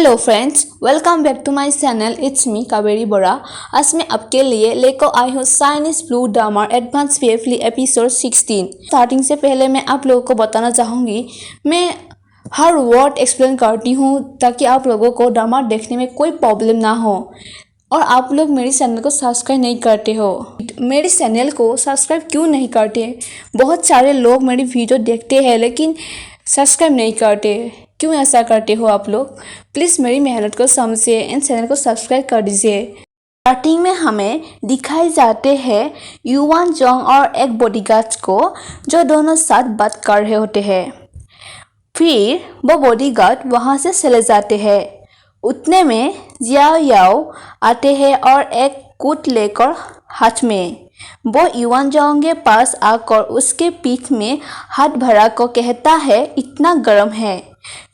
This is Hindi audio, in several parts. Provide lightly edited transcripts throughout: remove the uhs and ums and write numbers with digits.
Hello friends, welcome back to my channel. It's me Kaveri Bora. आज मैं आपके लिए लेकर आई हूँ चाइनीज ब्लू ड्रामा एडवांस पीएफली एपिसोड 16। स्टार्टिंग से पहले मैं आप लोगों को बताना चाहूँगी, मैं हर वर्ड एक्सप्लेन करती हूँ ताकि आप लोगों को ड्रामा देखने में कोई प्रॉब्लम ना हो। और आप लोग मेरे चैनल को सब्सक्राइब नहीं करते हो, मेरे चैनल को सब्सक्राइब क्यों नहीं करते? बहुत सारे लोग मेरी वीडियो देखते हैं लेकिन सब्सक्राइब नहीं करते, क्यों ऐसा करते हो आप लोग? प्लीज़ मेरी मेहनत को समझिए एंड चैनल को सब्सक्राइब कर दीजिए। स्टार्टिंग में हमें दिखाई जाते हैं युवान जोंग और एक बॉडीगार्ड को, जो दोनों साथ बात कर रहे होते हैं। फिर वो बॉडीगार्ड वहाँ से चले जाते हैं। उतने में जियाओ याओ आते हैं और एक कूट लेकर हाथ में। वो युवान जोंग के पास आकर उसके पीठ में हाथ भरा को कहता है, इतना गर्म है।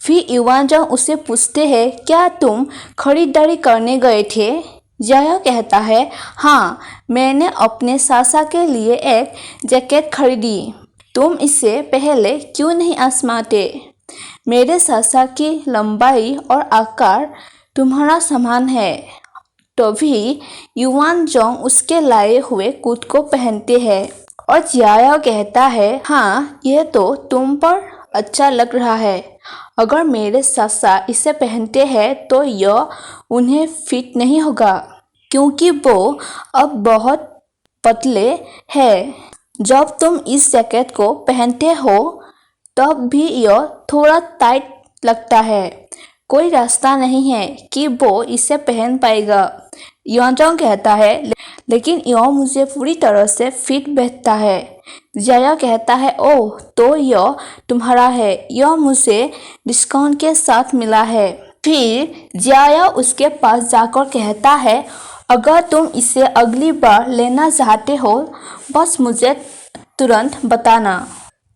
फिर युवान जोंग उससे पूछते हैं, क्या तुम खरीदारी करने गए थे? जियाओ कहता है, हाँ, मैंने अपने सासा के लिए एक जैकेट खरीदी। तुम इससे पहले क्यों नहीं आजमाते? मेरे सासा की लंबाई और आकार तुम्हारा समान है। तभी युवान जोंग उसके लाए हुए कोट को पहनते हैं और जियाओ कहता है, हाँ, यह तो तुम पर अच्छा लग रहा है। अगर मेरे सासा इसे पहनते हैं तो यह उन्हें फिट नहीं होगा, क्योंकि वो अब बहुत पतले हैं। जब तुम इस जैकेट को पहनते हो तब भी यह थोड़ा टाइट लगता है। कोई रास्ता नहीं है कि वो इसे पहन पाएगा। युवान जोंग कहता है, लेकिन यह मुझे पूरी तरह से फिट बैठता है। जियाओ कहता है, ओह, तो यह तुम्हारा है, यह मुझे डिस्काउंट के साथ मिला है। फिर जियाओ उसके पास जाकर कहता है, अगर तुम इसे अगली बार लेना चाहते हो बस मुझे तुरंत बताना।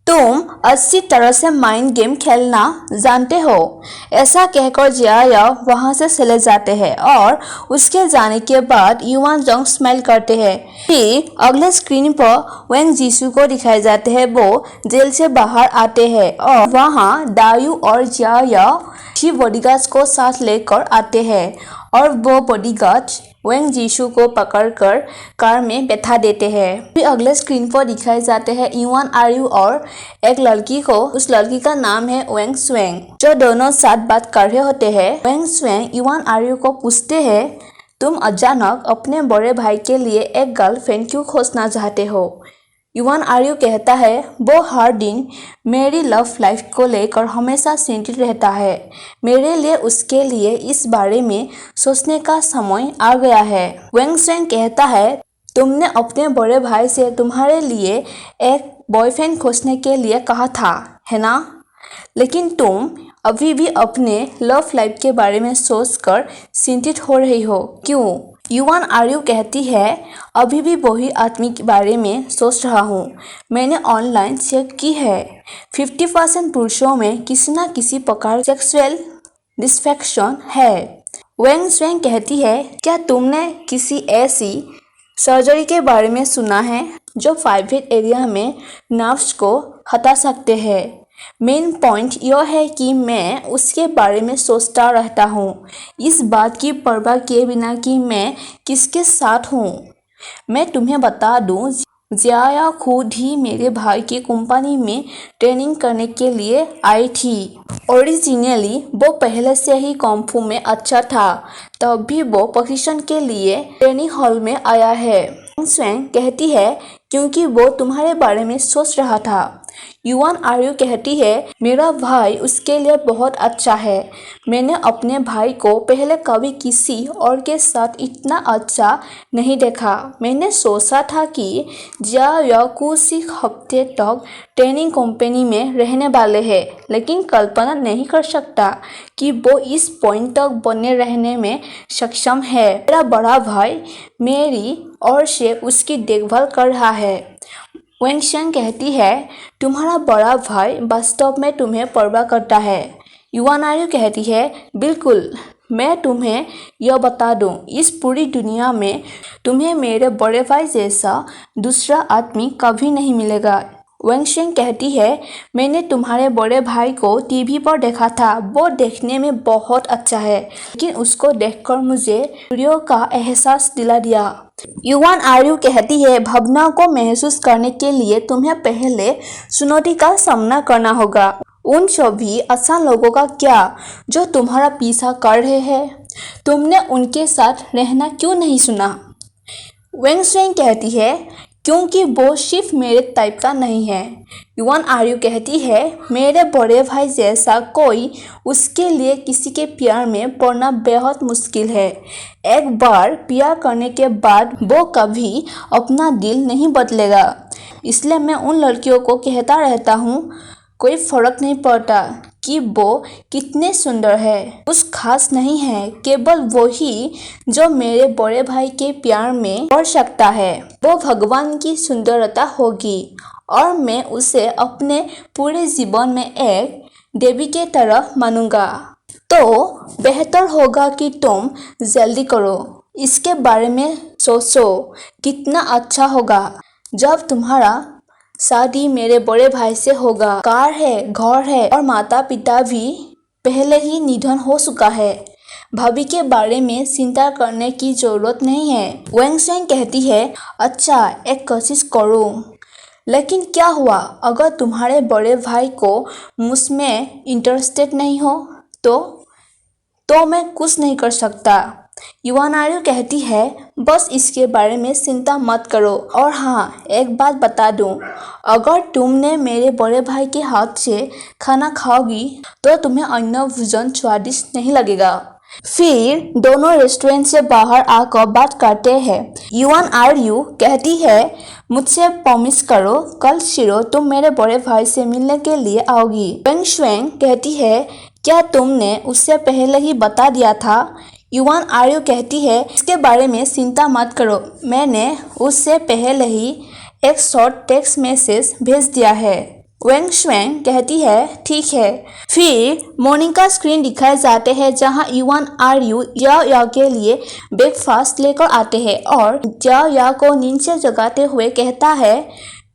तुम अच्छी तरह से माइंड गेम खेलना जानते हो। ऐसा कहकर जियाओ वहाँ से चले जाते हैं और उसके जाने के बाद युवान जोंग स्माइल करते हैं। फिर अगले स्क्रीन पर वेंग जीसू को दिखाए जाते हैं। वो जेल से बाहर आते हैं और वहाँ दायू और जियाओ ही बॉडीगार्ड को साथ लेकर आते हैं और वो बॉडीगार्ड वेंग जीसू को पकड़कर कार में बैठा देते हैं। फिर अगले स्क्रीन पर दिखाए जाते हैं युवान आर्यू और एक लड़की को। उस लड़की का नाम है वेंग स्वेंग, जो दोनों साथ बात कर रहे होते हैं। वेंग स्वेंग युवान आर्यू को पूछते हैं, तुम अचानक अपने बड़े भाई के लिए एक गर्लफ्रेंड क्यों खोजना चाहते हो? युवान आर्यू कहता है, वो हर दिन मेरी लव लाइफ को लेकर हमेशा चिंतित रहता है। मेरे लिए उसके लिए इस बारे में सोचने का समय आ गया है। वेंग स्वेंग कहता है, तुमने अपने बड़े भाई से तुम्हारे लिए एक बॉयफ्रेंड खोजने के लिए कहा था, है ना? लेकिन तुम अभी भी अपने लव लाइफ के बारे में सोचकर चिंतित हो रही हो, क्यों? युवान आर्यू कहती है, अभी भी वही आदमी के बारे में सोच रहा हूँ। मैंने ऑनलाइन चेक की है, 50% पुरुषों में किसी न किसी प्रकार सेक्सुअल डिसफेक्शन है। वेंग स्वेंग कहती है, क्या तुमने किसी ऐसी सर्जरी के बारे में सुना है जो प्राइवेट एरिया में नर्व्स को हटा सकते हैं? मेन पॉइंट यह है कि मैं उसके बारे में सोचता रहता हूँ, इस बात की परवाह किए बिना कि मैं किसके साथ हूँ। मैं तुम्हें बता दूँ, जियाओ खुद ही मेरे भाई की कंपनी में ट्रेनिंग करने के लिए आई थी। ओरिजिनली वो पहले से ही कुंग-फू में अच्छा था, तब भी वो प्रशिक्षण के लिए ट्रेनिंग हॉल में आया है। स्वेंग कहती है, क्योंकि वो तुम्हारे बारे में सोच रहा था। युवान आर्यू कहती है, मेरा भाई उसके लिए बहुत अच्छा है। मैंने अपने भाई को पहले कभी किसी और के साथ इतना अच्छा नहीं देखा। मैंने सोचा था कि जियाओ कुछ ही हफ्ते तक ट्रेनिंग कंपनी में रहने वाले हैं, लेकिन कल्पना नहीं कर सकता कि वो इस पॉइंट तक बने रहने में सक्षम है। मेरा बड़ा भाई मेरी ओर से उसकी देखभाल कर रहा है। वेंग स्वेंग कहती है, तुम्हारा बड़ा भाई वास्तव में तुम्हें परवाह करता है। युवान आर्यू कहती है, बिल्कुल, मैं तुम्हें यह बता दूं, इस पूरी दुनिया में तुम्हें मेरे बड़े भाई जैसा दूसरा आदमी कभी नहीं मिलेगा। वेंगशुएंग कहती है, मैंने तुम्हारे बड़े भाई को टीवी पर देखा था, वो देखने में बहुत अच्छा है, लेकिन उसको देखकर मुझे वीडियो का एहसास दिला दिया। युवान आर्यू कहती है, भावनाओं को महसूस करने के लिए तुम्हें पहले चुनौती का सामना करना होगा। उन सभी आसान लोगों का क्या जो तुम्हारा पीछा कर रहे हैं? तुमने उनके साथ रहना क्यों नहीं सुना? वेंगशुएंग कहती है, क्योंकि वो सिर्फ मेरे टाइप का नहीं है। युवान आर्यू कहती है, मेरे बड़े भाई जैसा कोई, उसके लिए किसी के प्यार में पड़ना बेहद मुश्किल है। एक बार प्यार करने के बाद वो कभी अपना दिल नहीं बदलेगा। इसलिए मैं उन लड़कियों को कहता रहता हूँ, कोई फर्क नहीं पड़ता कि वो कितने सुंदर है, कुछ खास नहीं है, केवल वही जो मेरे बड़े भाई के प्यार में पड़ सकता है। वो भगवान की सुंदरता होगी और मैं उसे अपने पूरे जीवन में एक देवी के तरह मानूंगा। तो बेहतर होगा कि तुम जल्दी करो, इसके बारे में सोचो। कितना अच्छा होगा जब तुम्हारा शादी मेरे बड़े भाई से होगा। कार है, घर है और माता पिता भी पहले ही निधन हो चुका है। भाभी के बारे में चिंता करने की जरूरत नहीं है। वेंगशुएंग कहती है, अच्छा एक कोशिश करो, लेकिन क्या हुआ अगर तुम्हारे बड़े भाई को मुझमें इंटरेस्टेड नहीं हो तो मैं कुछ नहीं कर सकता। युवान आर्यू कहती है, बस इसके बारे में चिंता मत करो। और हाँ, एक बात बता दूं, अगर तुमने मेरे बड़े भाई के हाथ से खाना खाओगी तो तुम्हें अन्य भोजन स्वादिष्ट नहीं लगेगा। फिर दोनों रेस्टोरेंट से बाहर आकर बात करते हैं। युवान आर्यू कहती है, मुझसे प्रॉमिस करो, कल शिरो तुम मेरे बड़े भाई से मिलने के लिए आओगी। वेंगशुएंग कहती है, क्या तुमने उससे पहले ही बता दिया था? युवान आर्यू कहती है, इसके बारे में चिंता मत करो, मैंने उससे पहले ही एक शॉर्ट टेक्स्ट मैसेज भेज दिया है। वेंगशुएंग कहती है, ठीक है। फिर मॉर्निंग का स्क्रीन दिखाए जाते हैं जहां युवान आर्यू याओ याओ के लिए ब्रेकफास्ट लेकर आते हैं और याओ याओ को नींद से जगाते हुए कहता है,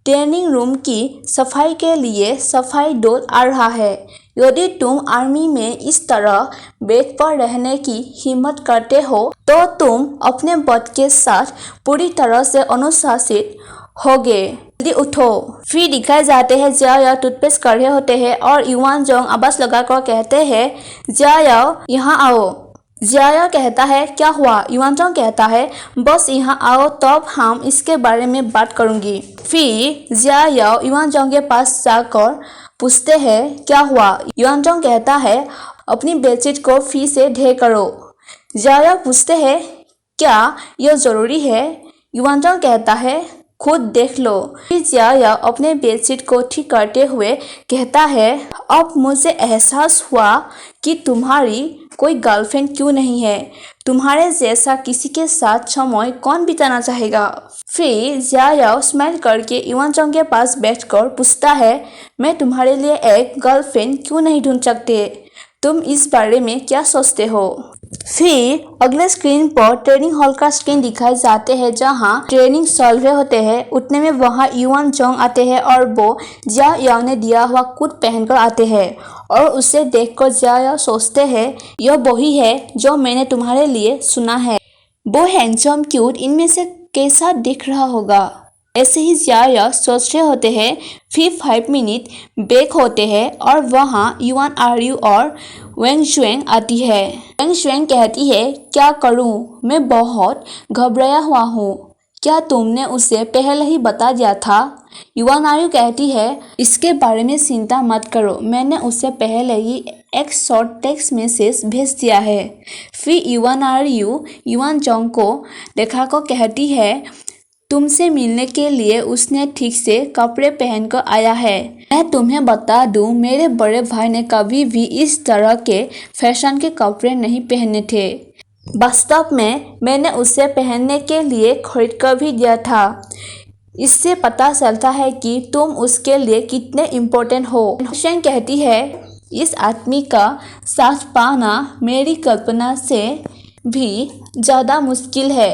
ट्रेनिंग रूम की सफाई के लिए सफाई दल आ रहा है। यदि तुम आर्मी में इस तरह बेड पर रहने की हिम्मत करते हो तो तुम अपने बद के साथ पूरी तरह से अनुशासित होगे। जल्दी उठो। फिर दिखाए जाते हैं जियाओ याओ टूथपेस्ट कर रहे होते हैं और युवान जोंग आवाज लगाकर कहते हैं, जियाओ याओ यहाँ आओ। जियाओ याओ कहता है, क्या हुआ? युवान जोंग कहता है, बस यहाँ आओ तब हम इसके बारे में बात करूंगी। फिर जियाओ याओ युवान जोंग के पास जाकर पूछते हैं, क्या हुआ? युवान जोंग कहता है, अपनी बेडशीट को फिर से ढेर करो। जियाओ याओ पूछते हैं, क्या यह जरूरी है? युवान जोंग कहता है, खुद देख लो। फिर जियाओ याओ अपने बेडशीट को ठीक करते हुए कहता है, अब मुझे एहसास हुआ कि तुम्हारी कोई गर्लफ्रेंड क्यों नहीं है। तुम्हारे जैसा किसी के साथ समय कौन बिताना चाहेगा? फिर जियाओ याओ स्माइल करके युवान जोंग के पास बैठकर पूछता है, मैं तुम्हारे लिए एक गर्लफ्रेंड क्यों नहीं ढूंढ सकते? तुम इस बारे में क्या सोचते हो? फिर अगले स्क्रीन पर ट्रेनिंग हॉल का स्क्रीन दिखाए जाते हैं जहां ट्रेनिंग चल रहे होते हैं। उतने में वहां युवान जोंग आते हैं और वो जियाओ याओ ने दिया हुआ कोट पहनकर आते हैं और उसे देखकर जियाओ याओ सोचते हैं, यह वही है जो मैंने तुम्हारे लिए सुना है। वो हैंडसम क्यूट इनमें से कैसा दिख रहा होगा? ऐसे ही जियाओ याओ सोच रहे होते हैं। फिर 5 मिनट ब्रेक होते हैं और वहाँ युवान आर्यू और वेंगशुएंग आती है। वेंगशुएंग कहती है, क्या करूँ, मैं बहुत घबराया हुआ हूँ। क्या तुमने उसे पहले ही बता दिया था? युवान आर्यू कहती है, इसके बारे में चिंता मत करो, मैंने उसे पहले ही एक शॉर्ट टेक्स्ट मैसेज भेज दिया है। फिर युवान आर्यू युवान जोंग को देखाकर कहती है, तुमसे मिलने के लिए उसने ठीक से कपड़े पहनकर आया है। मैं तुम्हें बता दूं, मेरे बड़े भाई ने कभी भी इस तरह के फैशन के कपड़े नहीं पहने थे। वास्तव में मैंने उसे पहनने के लिए खरीद कर भी दिया था। इससे पता चलता है कि तुम उसके लिए कितने इम्पोर्टेंट हो। वेंगशुएंग कहती है, इस आदमी का साथ पाना मेरी कल्पना से भी ज़्यादा मुश्किल है।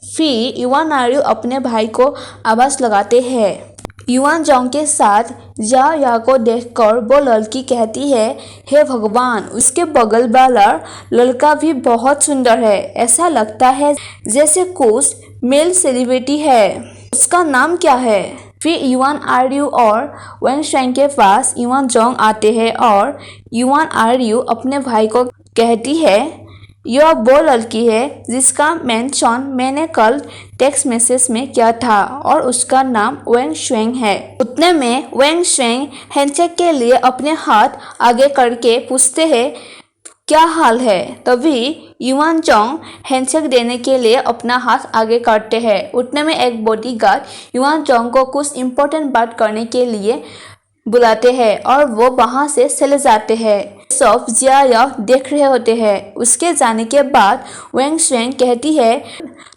फिर युवान आर्यू अपने भाई को आवाज़ लगाते हैं। युआन जोंग के साथ या को देखकर वो लड़की कहती है, हे भगवान, उसके बगल वाला लड़का भी बहुत सुंदर है। ऐसा लगता है जैसे कुछ मेल सेलिब्रिटी है। उसका नाम क्या है? फिर युआन आर्यू और वेंग शुएंग के पास युआन जोंग आते हैं और युआन आर्यू अपने भाई को कहती है, यह वो लड़की है जिसका मेंशन मैंने कल टेक्स्ट मैसेज में किया था और उसका नाम वेंग शुएंग है। उतने में वेंग शुएंग हैंडशेक के लिए अपने हाथ आगे करके पूछते हैं, क्या हाल है? तभी युआन जोंग हैंडशेक देने के लिए अपना हाथ आगे करते हैं। उतने में एक बॉडीगार्ड युआन जोंग को कुछ इम्पोर्टेंट बात करने के लिए बुलाते हैं और वो वहां से चले जाते हैं। सब जिया देख रहे होते हैं। उसके जाने के बाद वेंग शुएंग कहती है,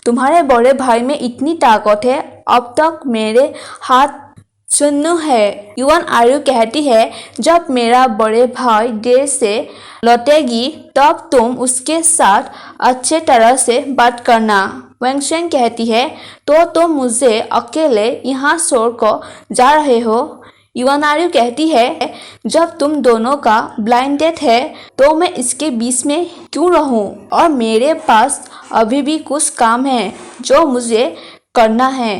तुम्हारे बड़े भाई में इतनी ताकत है, अब तक मेरे हाथ सुन्नू है। युआन आर्यू कहती है, जब मेरा बड़े भाई देर से लौटेगी तब तुम उसके साथ अच्छे तरह से बात करना। वेंग शुएंग कहती है, तो तुम मुझे अकेले यहाँ छोड़कर जा रहे हो? युआन आर्यू कहती है, जब तुम दोनों का ब्लाइंड डेट है तो मैं इसके बीच में क्यों रहूं? और मेरे पास अभी भी कुछ काम है जो मुझे करना है।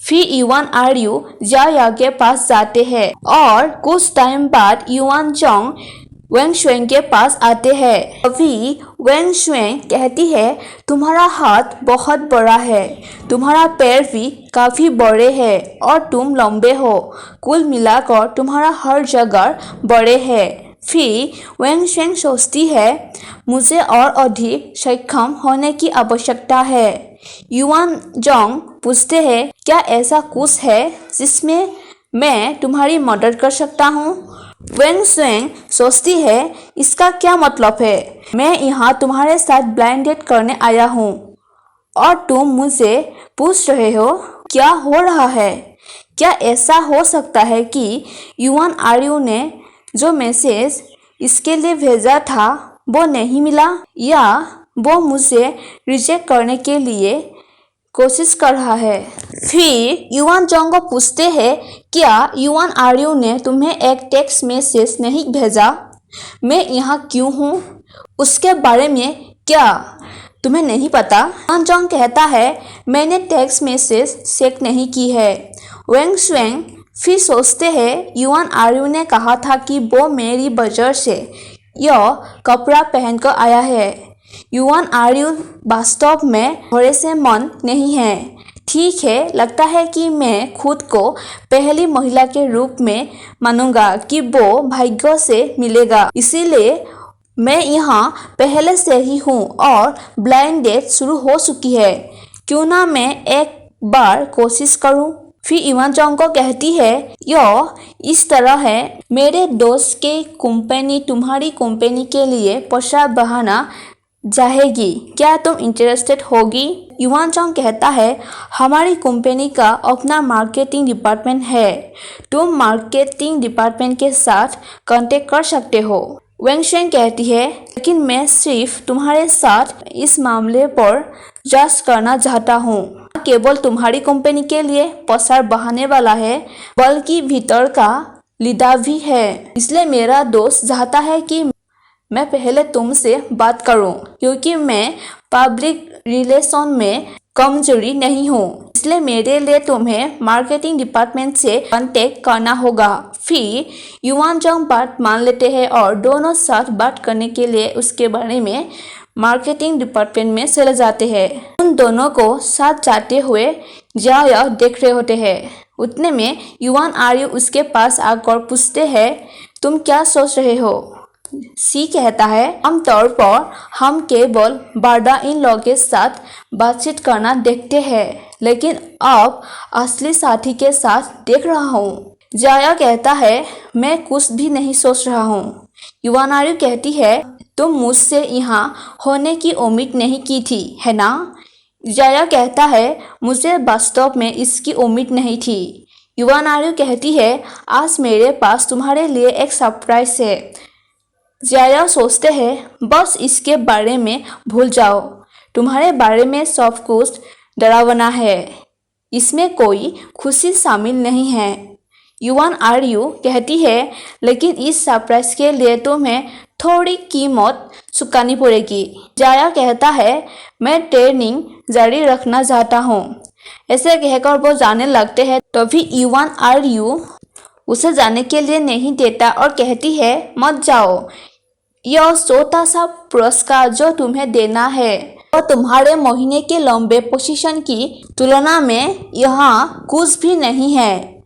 फिर युआन आर्यू या के पास जाते हैं और कुछ टाइम बाद युआन जोंग वेंग शुएंग के पास आते हैं। अभी वेंग शुएंग कहती है, तुम्हारा हाथ बहुत बड़ा है, तुम्हारा पैर भी काफी बड़े हैं और तुम लंबे हो। कुल मिलाकर तुम्हारा हर जगह बड़े है। फिर वेंग शुएंग सोचती है, मुझे और अधिक सक्षम होने की आवश्यकता है। युआन जोंग पूछते हैं, क्या ऐसा कुछ है जिसमें मैं तुम्हारी मदद कर सकता हूँ? वेंग शुएंग सोचती है, इसका क्या मतलब है? मैं यहाँ तुम्हारे साथ ब्लाइंड डेट करने आया हूँ और तुम मुझे पूछ रहे हो क्या हो रहा है? क्या ऐसा हो सकता है कि युआन आर्यू ने जो मैसेज इसके लिए भेजा था वो नहीं मिला, या वो मुझे रिजेक्ट करने के लिए कोशिश कर रहा है? फिर युआन जोंग को पूछते हैं, क्या युआन आर्यू ने तुम्हें एक टेक्स्ट मैसेज नहीं भेजा? मैं यहाँ क्यों हूँ उसके बारे में क्या तुम्हें नहीं पता? युआन जोंग कहता है, मैंने टेक्स्ट मैसेज चेक नहीं की है। वेंग शुएंग फिर सोचते हैं, युआन आर्यू ने कहा था कि वो मेरी वजह से यह कपड़ा पहनकर आया है। युआन आर्यू वास्तव में भरोसेमंद नहीं है। ठीक है, लगता है कि मैं खुद को पहली महिला के रूप में मानूंगा कि वो भाग्य से मिलेगा, इसीलिए मैं यहाँ पहले से ही हूँ और ब्लाइंड डेट शुरू हो चुकी है। क्यों ना मैं एक बार कोशिश करूँ? फिर युआन जोंग को कहती है, यह इस तरह है, मेरे दोस्त के कंपनी तुम्हारी कंपनी के लिए पैसा बहाना जाएगी, क्या तुम इंटरेस्टेड होगी? युआन जोंग कहता है, हमारी कंपनी का अपना मार्केटिंग डिपार्टमेंट है, तुम मार्केटिंग डिपार्टमेंट के साथ कांटेक्ट कर सकते हो। वेंग शुएंग कहती है, लेकिन मैं सिर्फ तुम्हारे साथ इस मामले पर जांच करना चाहता हूँ, केवल तुम्हारी कंपनी के लिए पैसा बहाने वाला है, बल्कि भीतर का लीडर भी है। इसलिए मेरा दोस्त चाहता है कि मैं पहले तुमसे बात करूं, क्योंकि मैं पब्लिक रिलेशन में कमजोरी नहीं हूं, इसलिए मेरे लिए तुम्हें मार्केटिंग डिपार्टमेंट से कांटेक्ट करना होगा। फिर युआन जोंग बात मान लेते हैं और दोनों साथ बात करने के लिए उसके बारे में मार्केटिंग डिपार्टमेंट में चले जाते हैं। उन दोनों को साथ जाते हुए जिया देख रहे होते हैं। उतने में युआन आर्यू उसके पास आकर पूछते हैं, तुम क्या सोच रहे हो? सी कहता है, आमतौर पर हम केवल बारदा इन लोगों के साथ बातचीत करना देखते हैं, लेकिन अब असली साथी के साथ देख रहा हूँ। जाया कहता है, मैं कुछ भी नहीं सोच रहा हूँ। युआन आर्यू कहती है, तुम मुझसे यहाँ होने की उम्मीद नहीं की थी, है ना? जाया कहता है, मुझे वास्तव में इसकी उम्मीद नहीं थी। युआन आर्यू कहती है, आज मेरे पास तुम्हारे लिए एक सरप्राइज है। जाया सोचते हैं, बस इसके बारे में भूल जाओ, तुम्हारे बारे में सब कुछ डरावना है। इसमें कोई खुशी शामिल नहीं है। युवान आर्यू कहती है, लेकिन इस सरप्राइज के लिए तुम्हें थोड़ी कीमत चुकानी पड़ेगी। जाया कहता है, मैं ट्रेनिंग जारी रखना चाहता हूँ। ऐसे कहकर वो जाने लगते हैं, तभी युवान आर्यू उसे जाने के लिए नहीं देता और कहती है, मत जाओ, यह छोटा सा पुरस्कार जो तुम्हें देना है और तुम्हारे महीने के लंबे पोजीशन की तुलना में यहाँ कुछ भी नहीं है।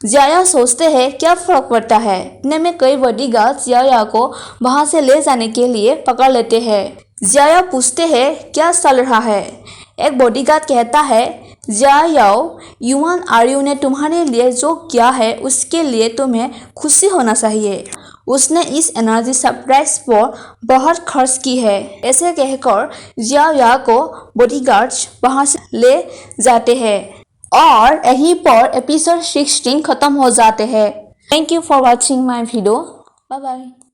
जाया सोचते हैं, क्या फर्क पड़ता है। इतने में कई बॉडीगार्ड जाया को वहां से ले जाने के लिए पकड़ लेते हैं। जाया पूछते हैं, क्या चल रहा है। एक बॉडीगार्ड कहता है, जायाओ, युवान आर्यू ने तुम्हारे लिए जो किया है उसके लिए तुम्हें खुशी होना चाहिए। उसने इस एनर्जी सरप्राइज पर बहुत खर्च की है। ऐसे कहकर जाया को बॉडीगार्ड्स वहां से ले जाते हैं और यहीं पर एपिसोड 16 खत्म हो जाते हैं। Thank you for watching my video. Bye bye.